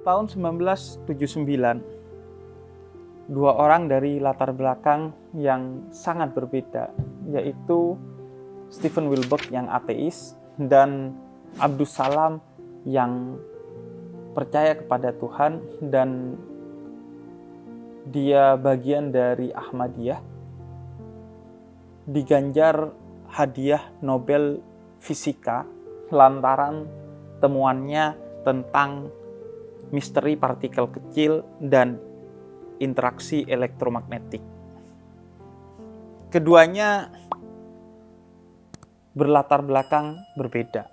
Tahun 1979, dua orang dari latar belakang yang sangat berbeda, yaitu Steven Wilbeck yang ateis dan Abdus Salam yang percaya kepada Tuhan, dan dia bagian dari Ahmadiyah, diganjar hadiah Nobel Fisika lantaran temuannya tentang misteri partikel kecil dan interaksi elektromagnetik. Keduanya berlatar belakang berbeda.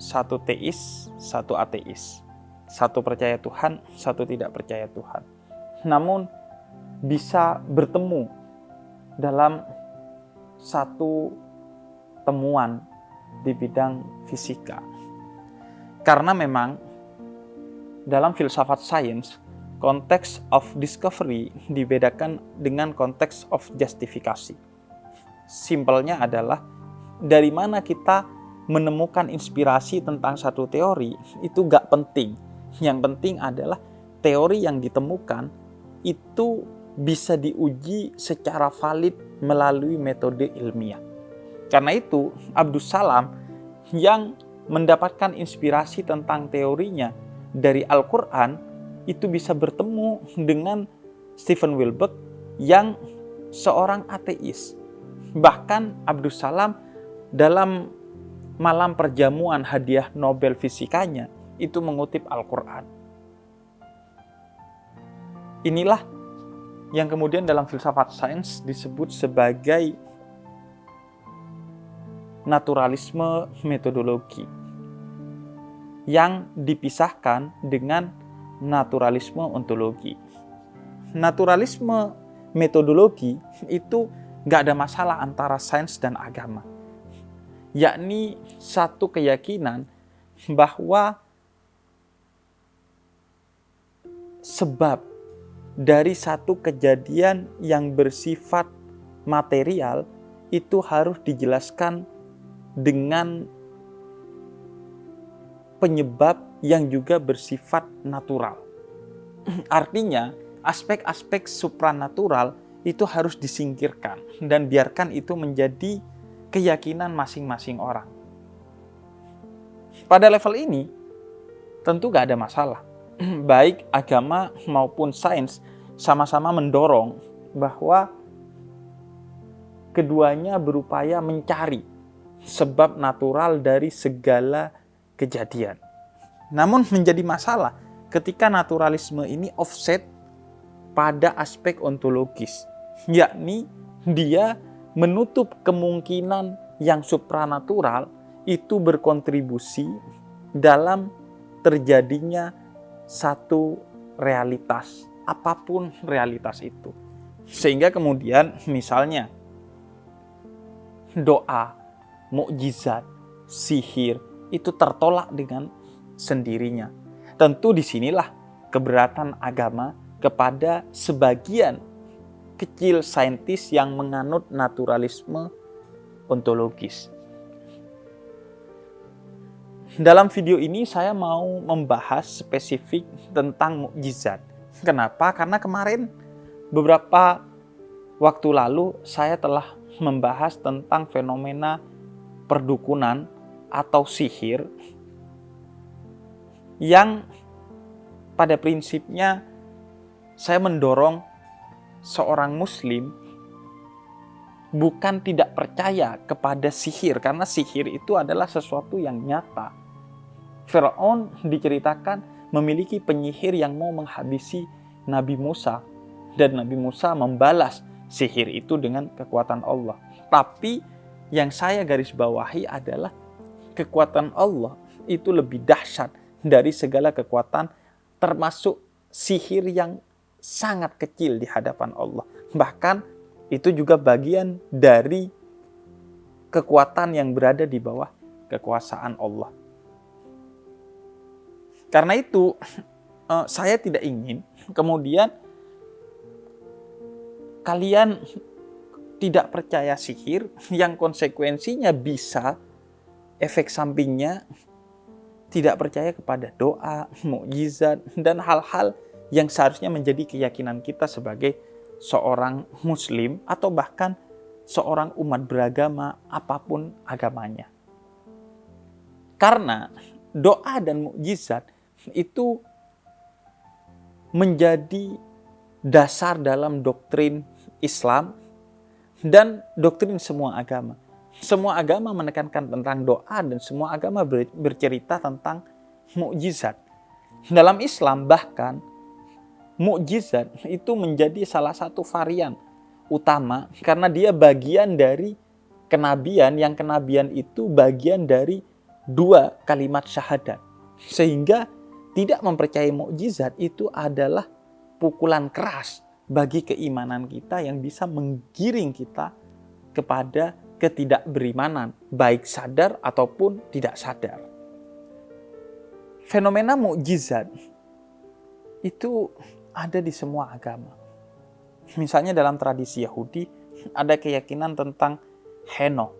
Satu teis, satu ateis. Satu percaya Tuhan, satu tidak percaya Tuhan. Namun bisa bertemu dalam satu temuan di bidang fisika. Karena memang dalam filsafat sains, konteks of discovery dibedakan dengan konteks of justifikasi. Simpelnya adalah dari mana kita menemukan inspirasi tentang satu teori itu gak penting. Yang penting adalah teori yang ditemukan itu bisa diuji secara valid melalui metode ilmiah. Karena itu, Abdus Salam yang mendapatkan inspirasi tentang teorinya dari Al-Quran itu bisa bertemu dengan Steven Wilbeck yang seorang ateis. Bahkan Abdus Salam dalam malam perjamuan hadiah Nobel fisikanya itu mengutip Al-Quran. Inilah yang kemudian dalam filsafat sains disebut sebagai naturalisme metodologi, yang dipisahkan dengan naturalisme ontologi. Naturalisme metodologi itu gak ada masalah antara sains dan agama, yakni satu keyakinan bahwa sebab dari satu kejadian yang bersifat material itu harus dijelaskan dengan penyebab yang juga bersifat natural. Artinya, aspek-aspek supranatural itu harus disingkirkan dan biarkan itu menjadi keyakinan masing-masing orang. Pada level ini, tentu gak ada masalah. Baik agama maupun sains sama-sama mendorong bahwa keduanya berupaya mencari sebab natural dari segala kejadian. Namun menjadi masalah ketika naturalisme ini offset pada aspek ontologis, yakni dia menutup kemungkinan yang supranatural itu berkontribusi dalam terjadinya satu realitas, apapun realitas itu. Sehingga kemudian misalnya doa, mukjizat, sihir itu tertolak dengan sendirinya. Tentu disinilah keberatan agama kepada sebagian kecil saintis yang menganut naturalisme ontologis. Dalam video ini saya mau membahas spesifik tentang mukjizat. Kenapa? Karena kemarin beberapa waktu lalu saya telah membahas tentang fenomena perdukunan atau sihir yang pada prinsipnya saya mendorong seorang muslim bukan tidak percaya kepada sihir, karena sihir itu adalah sesuatu yang nyata. Firaun diceritakan memiliki penyihir yang mau menghabisi Nabi Musa, dan Nabi Musa membalas sihir itu dengan kekuatan Allah. Tapi yang saya garis bawahi adalah kekuatan Allah itu lebih dahsyat dari segala kekuatan, termasuk sihir yang sangat kecil di hadapan Allah. Bahkan itu juga bagian dari kekuatan yang berada di bawah kekuasaan Allah. Karena itu, saya tidak ingin kemudian kalian tidak percaya sihir yang konsekuensinya bisa efek sampingnya tidak percaya kepada doa, mukjizat, dan hal-hal yang seharusnya menjadi keyakinan kita sebagai seorang muslim atau bahkan seorang umat beragama apapun agamanya. Karena doa dan mukjizat itu menjadi dasar dalam doktrin Islam dan doktrin semua agama. Semua agama menekankan tentang doa dan semua agama bercerita tentang mukjizat. Dalam Islam bahkan mukjizat itu menjadi salah satu varian utama karena dia bagian dari kenabian, yang kenabian itu bagian dari 2 kalimat syahadat. Sehingga tidak mempercayai mukjizat itu adalah pukulan keras bagi keimanan kita yang bisa menggiring kita kepada ketidakberimanan, baik sadar ataupun tidak sadar. Fenomena mukjizat itu ada di semua agama. Misalnya dalam tradisi Yahudi ada keyakinan tentang Henokh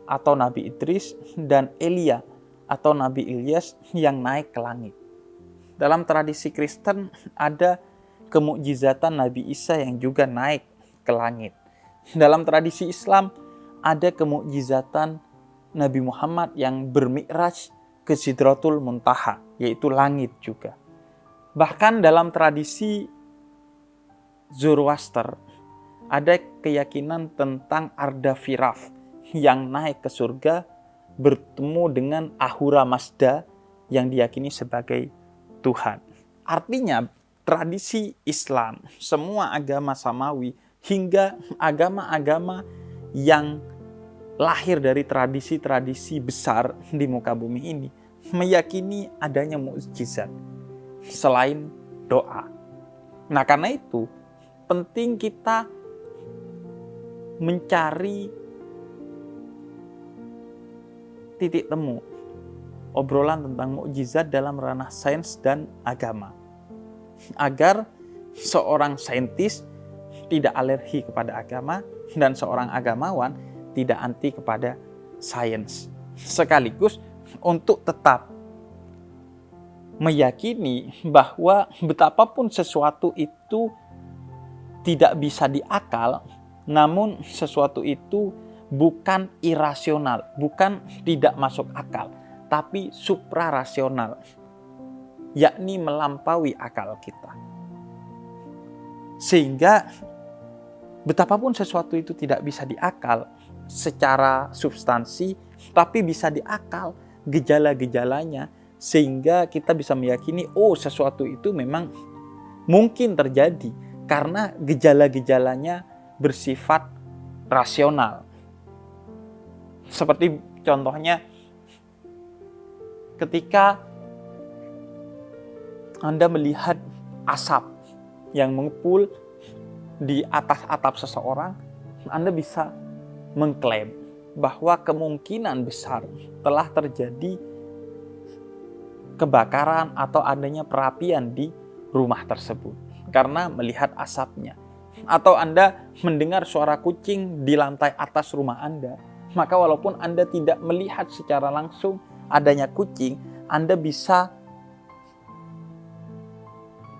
atau Nabi Idris dan Elia atau Nabi Ilyas yang naik ke langit. Dalam tradisi Kristen ada kemukjizatan Nabi Isa yang juga naik ke langit. Dalam tradisi Islam ada kemukjizatan Nabi Muhammad yang bermi'raj ke Sidratul Muntaha, yaitu langit juga. Bahkan dalam tradisi Zoroaster ada keyakinan tentang Arda Firaf yang naik ke surga bertemu dengan Ahura Mazda yang diyakini sebagai Tuhan. Artinya tradisi Islam, semua agama samawi hingga agama-agama yang lahir dari tradisi-tradisi besar di muka bumi ini meyakini adanya mukjizat selain doa. Nah, karena itu penting kita mencari titik temu obrolan tentang mukjizat dalam ranah sains dan agama, agar seorang saintis tidak alergi kepada agama dan seorang agamawan tidak anti kepada sains, sekaligus untuk tetap meyakini bahwa betapapun sesuatu itu tidak bisa diakal, namun sesuatu itu bukan irasional, bukan tidak masuk akal, tapi suprarasional, yakni melampaui akal kita. Sehingga betapapun sesuatu itu tidak bisa diakal secara substansi, tapi bisa diakal gejala-gejalanya, sehingga kita bisa meyakini, oh sesuatu itu memang mungkin terjadi karena gejala-gejalanya bersifat rasional. Seperti contohnya ketika Anda melihat asap yang mengepul di atas atap seseorang, Anda bisa mengklaim bahwa kemungkinan besar telah terjadi kebakaran atau adanya perapian di rumah tersebut karena melihat asapnya. Atau Anda mendengar suara kucing di lantai atas rumah Anda, maka walaupun Anda tidak melihat secara langsung adanya kucing, Anda bisa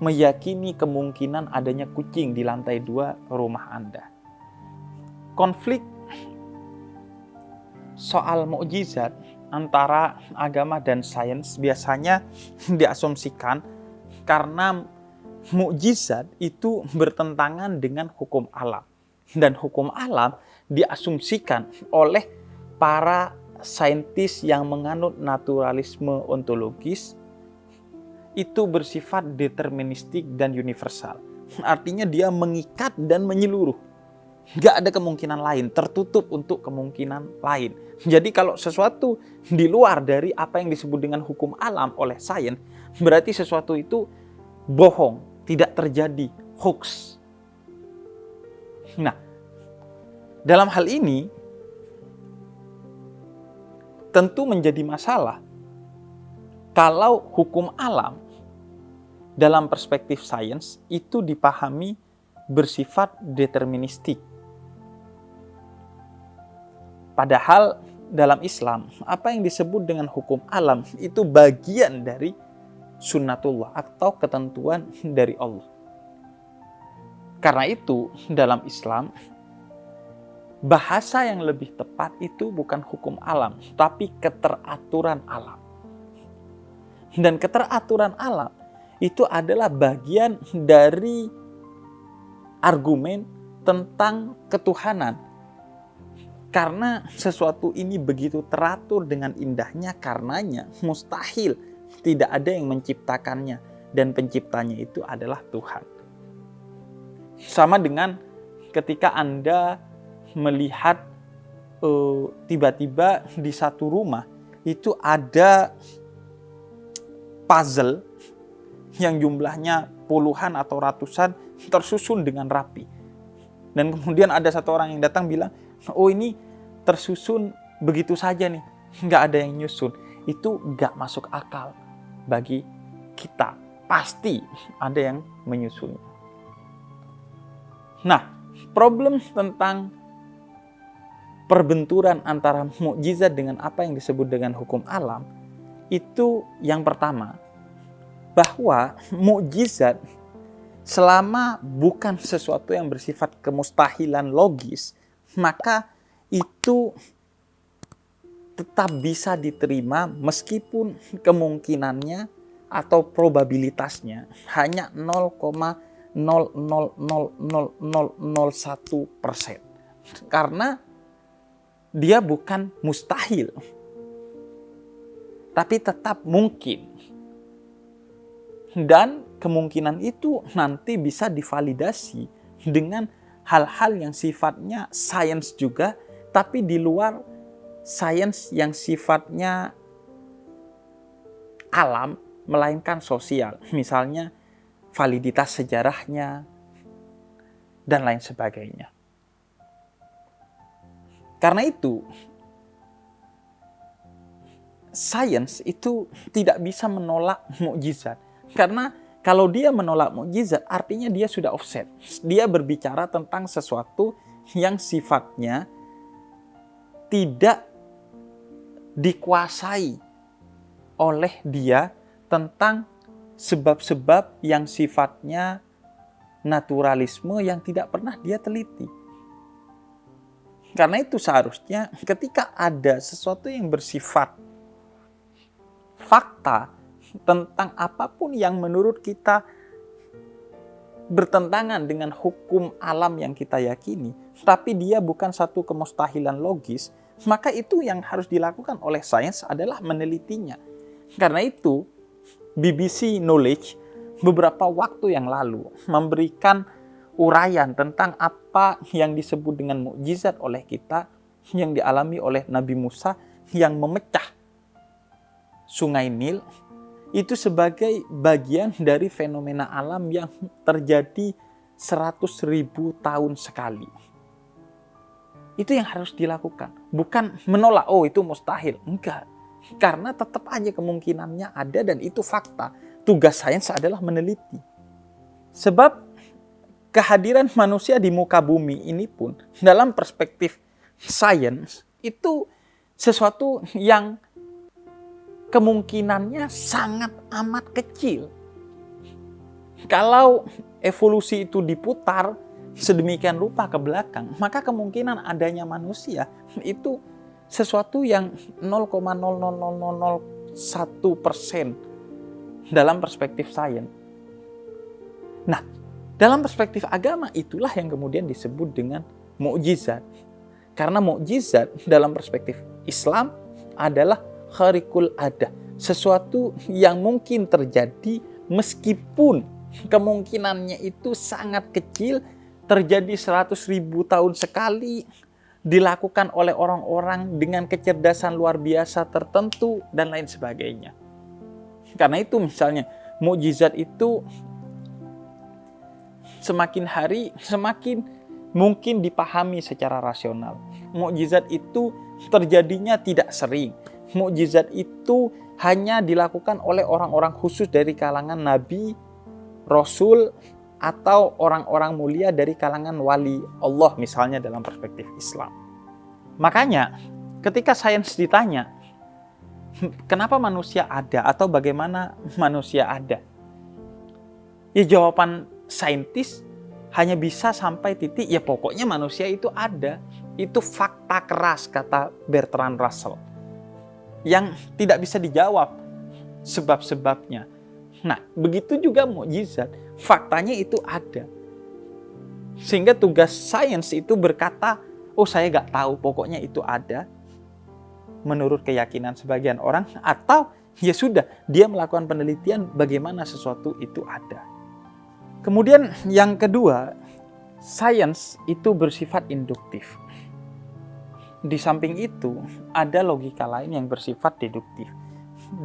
meyakini kemungkinan adanya kucing di lantai 2 rumah Anda. Konflik soal mukjizat antara agama dan sains biasanya diasumsikan karena mukjizat itu bertentangan dengan hukum alam. Dan hukum alam diasumsikan oleh para saintis yang menganut naturalisme ontologis itu bersifat deterministik dan universal. Artinya dia mengikat dan menyeluruh. Gak ada kemungkinan lain, tertutup untuk kemungkinan lain. Jadi kalau sesuatu di luar dari apa yang disebut dengan hukum alam oleh sains, berarti sesuatu itu bohong, tidak terjadi, hoax. Nah, dalam hal ini tentu menjadi masalah kalau hukum alam dalam perspektif sains itu dipahami bersifat deterministik. Padahal dalam Islam, apa yang disebut dengan hukum alam itu bagian dari sunnatullah atau ketentuan dari Allah. Karena itu, dalam Islam, bahasa yang lebih tepat itu bukan hukum alam, tapi keteraturan alam. Dan keteraturan alam itu adalah bagian dari argumen tentang ketuhanan. Karena sesuatu ini begitu teratur dengan indahnya, karenanya mustahil tidak ada yang menciptakannya. Dan penciptanya itu adalah Tuhan. Sama dengan ketika Anda melihat tiba-tiba di satu rumah itu ada puzzle yang jumlahnya puluhan atau ratusan tersusun dengan rapi. Dan kemudian ada satu orang yang datang bilang, oh ini tersusun begitu saja nih, nggak ada yang nyusun. Itu nggak masuk akal bagi kita. Pasti ada yang menyusunnya. Nah, problem tentang perbenturan antara mukjizat dengan apa yang disebut dengan hukum alam, itu yang pertama, bahwa mukjizat selama bukan sesuatu yang bersifat kemustahilan logis, maka itu tetap bisa diterima meskipun kemungkinannya atau probabilitasnya hanya 0,0000001%. Karena dia bukan mustahil, tapi tetap mungkin. Dan kemungkinan itu nanti bisa divalidasi dengan hal-hal yang sifatnya sains juga, tapi di luar sains yang sifatnya alam, melainkan sosial. Misalnya validitas sejarahnya, dan lain sebagainya. Karena itu, sains itu tidak bisa menolak mukjizat. Karena kalau dia menolak mukjizat, artinya dia sudah offset. Dia berbicara tentang sesuatu yang sifatnya tidak dikuasai oleh dia, tentang sebab-sebab yang sifatnya naturalisme yang tidak pernah dia teliti. Karena itu seharusnya ketika ada sesuatu yang bersifat fakta tentang apapun yang menurut kita bertentangan dengan hukum alam yang kita yakini, tapi dia bukan satu kemustahilan logis, maka itu yang harus dilakukan oleh sains adalah menelitinya. Karena itu, BBC Knowledge beberapa waktu yang lalu memberikan uraian tentang apa yang disebut dengan mukjizat oleh kita yang dialami oleh Nabi Musa yang memecah Sungai Nil itu sebagai bagian dari fenomena alam yang terjadi 100.000 tahun sekali. Itu yang harus dilakukan. Bukan menolak, oh itu mustahil. Enggak. Karena tetap aja kemungkinannya ada dan itu fakta. Tugas sains adalah meneliti. Sebab kehadiran manusia di muka bumi ini pun dalam perspektif sains itu sesuatu yang kemungkinannya sangat amat kecil. Kalau evolusi itu diputar sedemikian rupa ke belakang, maka kemungkinan adanya manusia itu sesuatu yang 0,00001% dalam perspektif sains. Nah, dalam perspektif agama itulah yang kemudian disebut dengan mukjizat. Karena mukjizat dalam perspektif Islam adalah khariqul adah, sesuatu yang mungkin terjadi meskipun kemungkinannya itu sangat kecil, terjadi 100.000 tahun sekali, dilakukan oleh orang-orang dengan kecerdasan luar biasa tertentu, dan lain sebagainya. Karena itu misalnya, mukjizat itu semakin hari semakin mungkin dipahami secara rasional. Mukjizat itu terjadinya tidak sering. Mukjizat itu hanya dilakukan oleh orang-orang khusus dari kalangan nabi, rasul, atau orang-orang mulia dari kalangan wali Allah misalnya dalam perspektif Islam. Makanya Ketika sains ditanya, kenapa manusia ada atau bagaimana manusia ada? Ya jawaban saintis hanya bisa sampai titik, ya pokoknya manusia itu ada. Itu fakta keras, kata Bertrand Russell, yang tidak bisa dijawab sebab-sebabnya. Nah, begitu juga mukjizat, faktanya itu ada. Sehingga tugas sains itu berkata, oh saya nggak tahu, pokoknya itu ada, menurut keyakinan sebagian orang, atau ya sudah, dia melakukan penelitian bagaimana sesuatu itu ada. Kemudian yang kedua, sains itu bersifat induktif. Di samping itu, ada logika lain yang bersifat deduktif.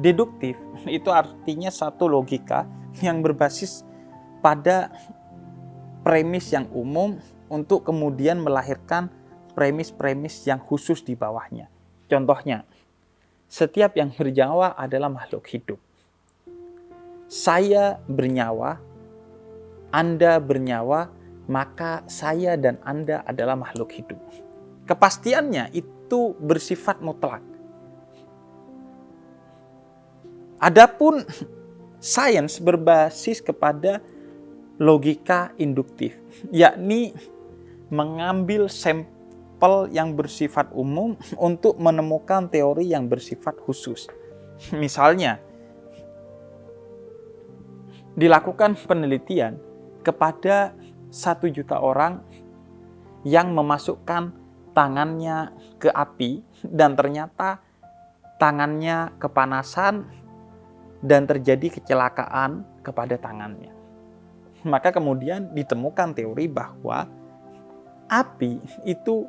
Deduktif itu artinya satu logika yang berbasis pada premis yang umum untuk kemudian melahirkan premis-premis yang khusus di bawahnya. Contohnya, setiap yang bernyawa adalah makhluk hidup. Saya bernyawa, Anda bernyawa, maka saya dan Anda adalah makhluk hidup. Kepastiannya itu bersifat mutlak. Adapun sains berbasis kepada logika induktif, yakni mengambil sampel yang bersifat umum untuk menemukan teori yang bersifat khusus. Misalnya, dilakukan penelitian kepada 1 juta orang yang memasukkan tangannya ke api dan ternyata tangannya kepanasan dan terjadi kecelakaan kepada tangannya. Maka kemudian ditemukan teori bahwa api itu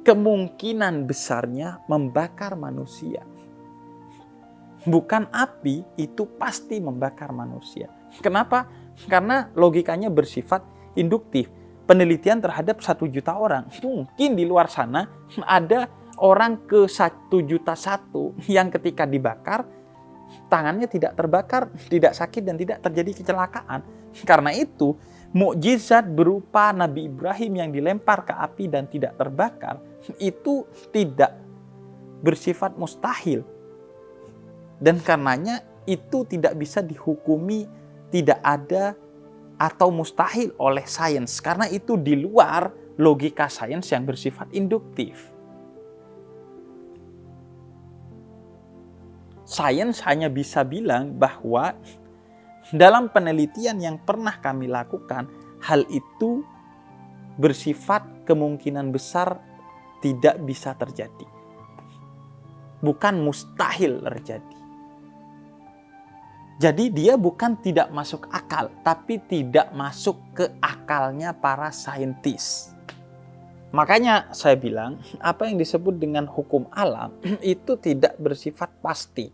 kemungkinan besarnya membakar manusia. Bukan api itu pasti membakar manusia. Kenapa? Karena logikanya bersifat induktif. Penelitian terhadap 1 juta orang. Mungkin di luar sana ada orang ke 1 juta satu yang ketika dibakar, tangannya tidak terbakar, tidak sakit, dan tidak terjadi kecelakaan. Karena itu, mukjizat berupa Nabi Ibrahim yang dilempar ke api dan tidak terbakar, itu tidak bersifat mustahil. Dan karenanya itu tidak bisa dihukumi tidak ada atau mustahil oleh sains. Karena itu di luar logika sains yang bersifat induktif. Sains hanya bisa bilang bahwa dalam penelitian yang pernah kami lakukan, hal itu bersifat kemungkinan besar tidak bisa terjadi. Bukan mustahil terjadi. Jadi dia bukan tidak masuk akal, tapi tidak masuk ke akalnya para saintis. Makanya saya bilang, apa yang disebut dengan hukum alam itu tidak bersifat pasti.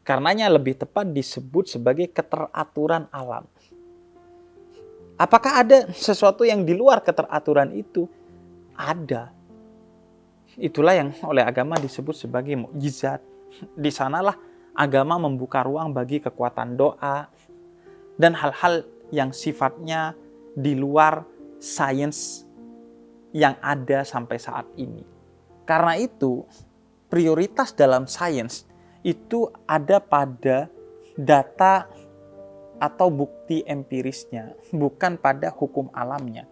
Karenanya lebih tepat disebut sebagai keteraturan alam. Apakah ada sesuatu yang di luar keteraturan itu? Ada. Itulah yang oleh agama disebut sebagai mukjizat. Di sanalah agama membuka ruang bagi kekuatan doa dan hal-hal yang sifatnya di luar sains yang ada sampai saat ini. Karena itu, prioritas dalam sains itu ada pada data atau bukti empirisnya, bukan pada hukum alamnya.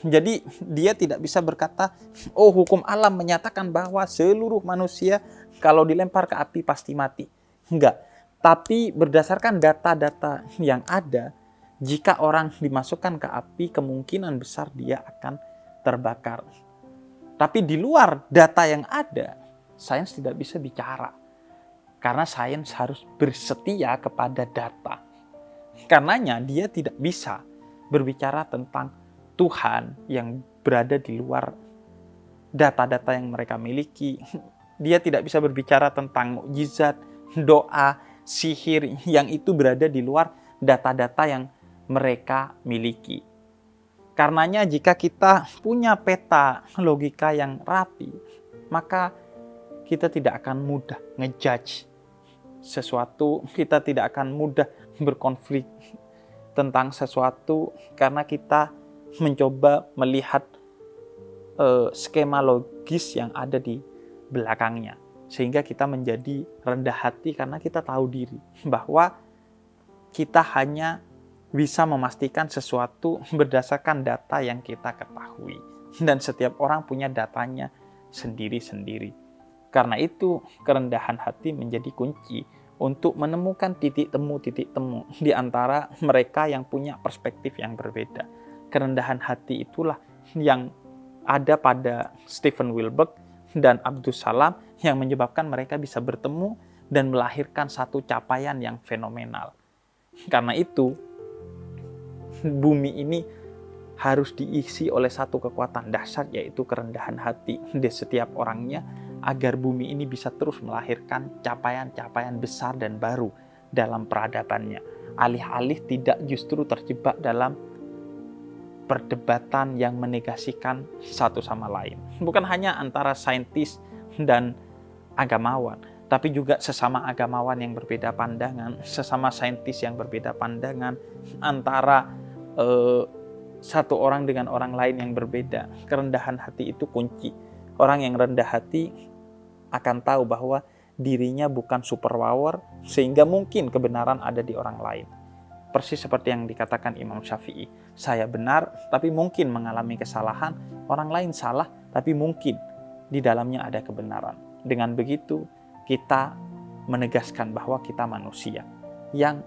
Jadi dia tidak bisa berkata, oh hukum alam menyatakan bahwa seluruh manusia kalau dilempar ke api pasti mati. Enggak. Tapi berdasarkan data-data yang ada, jika orang dimasukkan ke api, kemungkinan besar dia akan terbakar. Tapi di luar data yang ada, sains tidak bisa bicara. Karena sains harus bersetia kepada data. Karenanya dia tidak bisa berbicara tentang Tuhan yang berada di luar data-data yang mereka miliki. Dia tidak bisa berbicara tentang mukjizat, doa, sihir yang itu berada di luar data-data yang mereka miliki. Karenanya jika kita punya peta logika yang rapi, maka kita tidak akan mudah ngejudge sesuatu, kita tidak akan mudah berkonflik tentang sesuatu karena kita mencoba melihat skema logis yang ada di belakangnya. Sehingga kita menjadi rendah hati karena kita tahu diri bahwa kita hanya bisa memastikan sesuatu berdasarkan data yang kita ketahui. Dan setiap orang punya datanya sendiri-sendiri. Karena itu, kerendahan hati menjadi kunci untuk menemukan titik temu di antara mereka yang punya perspektif yang berbeda. Kerendahan hati itulah yang ada pada Steven Wilbeck dan Abdus Salam yang menyebabkan mereka bisa bertemu dan melahirkan satu capaian yang fenomenal. Karena itu, bumi ini harus diisi oleh satu kekuatan dahsyat, yaitu kerendahan hati di setiap orangnya, agar bumi ini bisa terus melahirkan capaian-capaian besar dan baru dalam peradabannya. Alih-alih tidak justru terjebak dalam perdebatan yang menegasikan satu sama lain. Bukan hanya antara saintis dan agamawan, tapi juga sesama agamawan yang berbeda pandangan, sesama saintis yang berbeda pandangan, antara satu orang dengan orang lain yang berbeda. Kerendahan hati itu kunci. Orang yang rendah hati akan tahu bahwa dirinya bukan superpower, sehingga mungkin kebenaran ada di orang lain. Persis seperti yang dikatakan Imam Syafi'i, saya benar tapi mungkin mengalami kesalahan, orang lain salah tapi mungkin di dalamnya ada kebenaran. Dengan begitu kita menegaskan bahwa kita manusia yang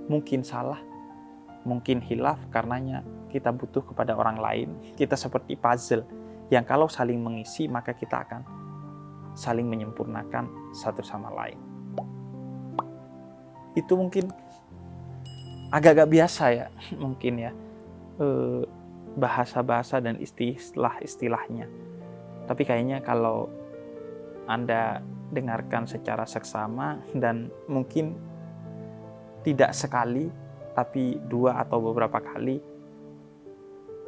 mungkin salah, mungkin hilaf, karenanya kita butuh kepada orang lain. Kita seperti puzzle yang kalau saling mengisi maka kita akan saling menyempurnakan satu sama lain. Itu mungkin agak-agak biasa ya, mungkin ya, bahasa-bahasa dan istilah-istilahnya. Tapi kayaknya kalau Anda dengarkan secara seksama dan mungkin tidak sekali, tapi 2 atau beberapa kali,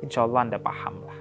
insya Allah Anda paham lah.